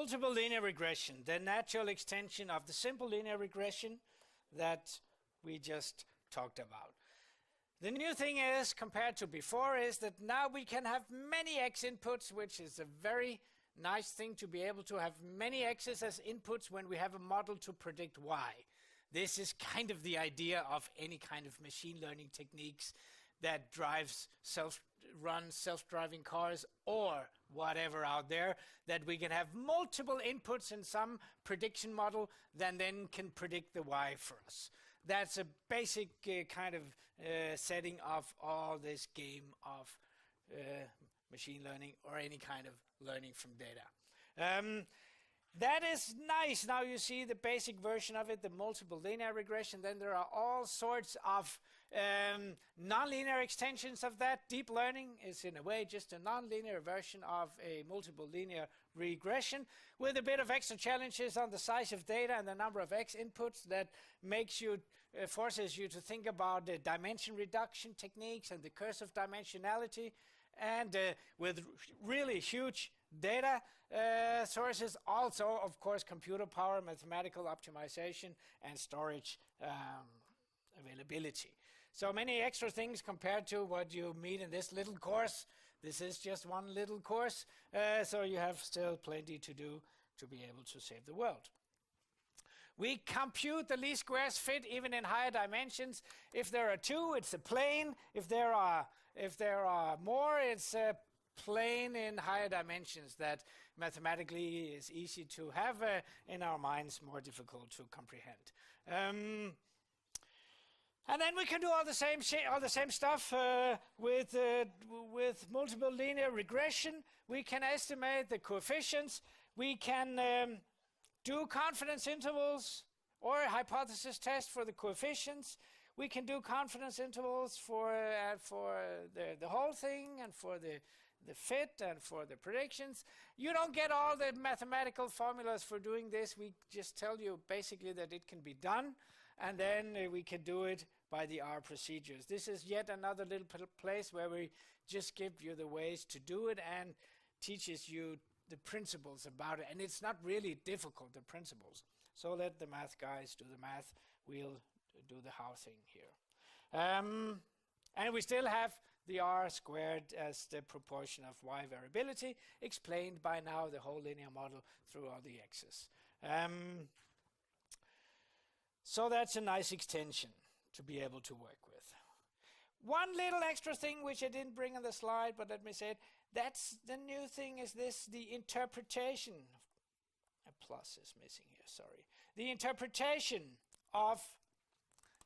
multiple linear regression, the natural extension of the simple linear regression that we just talked about. The new thing is, compared to before, is that now we can have many x inputs, which is a very nice thing to be able to have many x's as inputs when we have a model to predict y. This is kind of the idea of any kind of machine learning techniques that drives self-driving cars or whatever out there, that we can have multiple inputs in some prediction model that then can predict the y for us. That's a basic kind of setting of all this game of machine learning or any kind of learning from data. That is nice. Now you see the basic version of it, the multiple linear regression. Then there are all sorts of nonlinear extensions of that. Deep learning is in a way just a nonlinear version of a multiple linear regression with a bit of extra challenges on the size of data and the number of x inputs that makes you, forces you to think about the dimension reduction techniques and the curse of dimensionality. And with really huge data sources, also, of course, computer power, mathematical optimization, and storage availability. So many extra things compared to what you meet in this little course. This is just one little course, so you have still plenty to do to be able to save the world. We compute the least squares fit even in higher dimensions. If there are two, it's a plane. If there are more, it's a plane in higher dimensions that mathematically is easy to have, in our minds more difficult to comprehend. And then we can do all the same stuff with multiple linear regression. We can estimate the coefficients. We can do confidence intervals or a hypothesis test for the coefficients. We can do confidence intervals for the whole thing and for the fit and for the predictions. You don't get all the mathematical formulas for doing this. We just tell you basically that it can be done, and then we can do it by the R procedures. This is yet another little place where we just give you the ways to do it and teaches you the principles about it. And it's not really difficult, the principles. So let the math guys do the math. We'll do the how thing here. And we still have the R squared as the proportion of Y variability, explained by now the whole linear model through all the x's. So that's a nice extension to be able to work with. One little extra thing which I didn't bring on the slide, but let me say it, that's the new thing is this, the interpretation. A plus is missing here, sorry. The interpretation of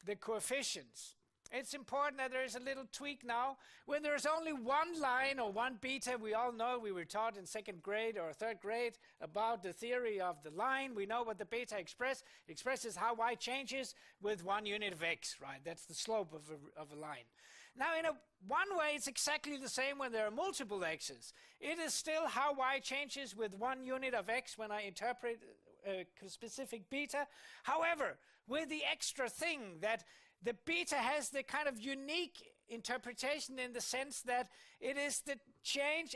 the coefficients. It's important that there is a little tweak now. When there's only one line or one beta, we all know, we were taught in second grade or third grade about the theory of the line. We know what the beta expresses how y changes with 1 unit of x, right? That's the slope of a line. Now, in one way, it's exactly the same when there are multiple x's. It is still how y changes with 1 unit of x when I interpret a specific beta. However, with the extra thing that the beta has the kind of unique interpretation in the sense that it is the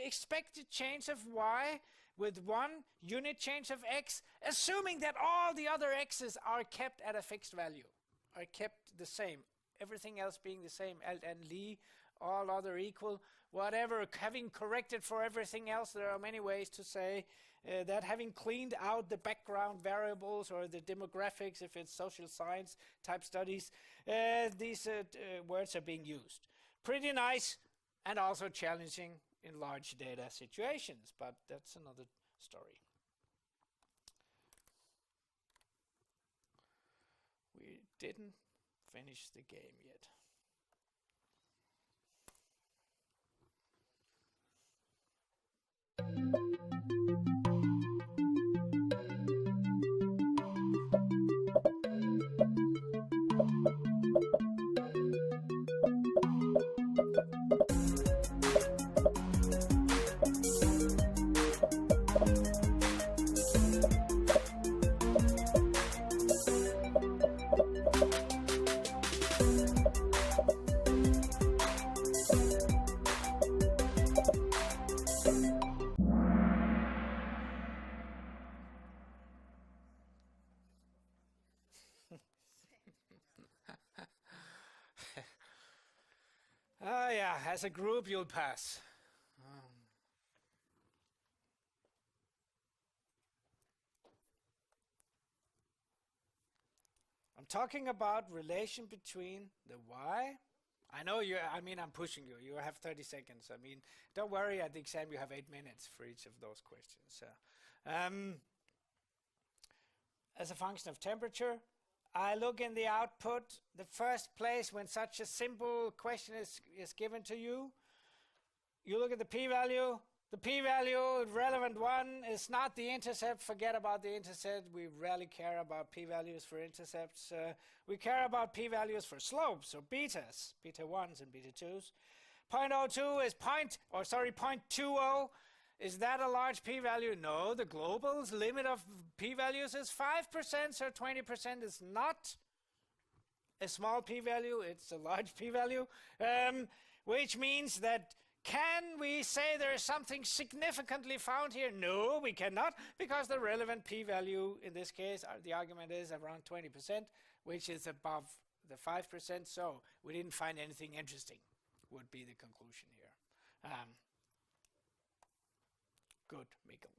expected change of y with 1 unit change of x, assuming that all the other x's are kept at a fixed value, are kept the same. Everything else being the same, Alt and Lie, all other equal, whatever, having corrected for everything else. There are many ways to say that, having cleaned out the background variables or the demographics, if it's social science type studies, these words are being used. Pretty nice and also challenging in large data situations, but that's another story. We didn't finish the game yet. as a group you'll pass. I'm talking about relation between the y. I know I'm pushing you. You have 30 seconds. Don't worry, at the exam you have 8 minutes for each of those questions. As a function of temperature, I look in the output, the first place when such a simple question is given to you. You look at the p-value. The p-value, relevant one, is not the intercept. Forget about the intercept. We rarely care about p-values for intercepts. We care about p-values for slopes, or betas, beta 1s and beta 2s. 0.02 is 0.20. Is that a large p-value? No, the global limit of p-values is 5%, so 20% is not a small p-value, it's a large p-value, which means that can we say there is something significantly found here? No, we cannot, because the relevant p-value in this case, the argument is around 20%, which is above the 5%, so we didn't find anything interesting, would be the conclusion here. Good, Mikkel.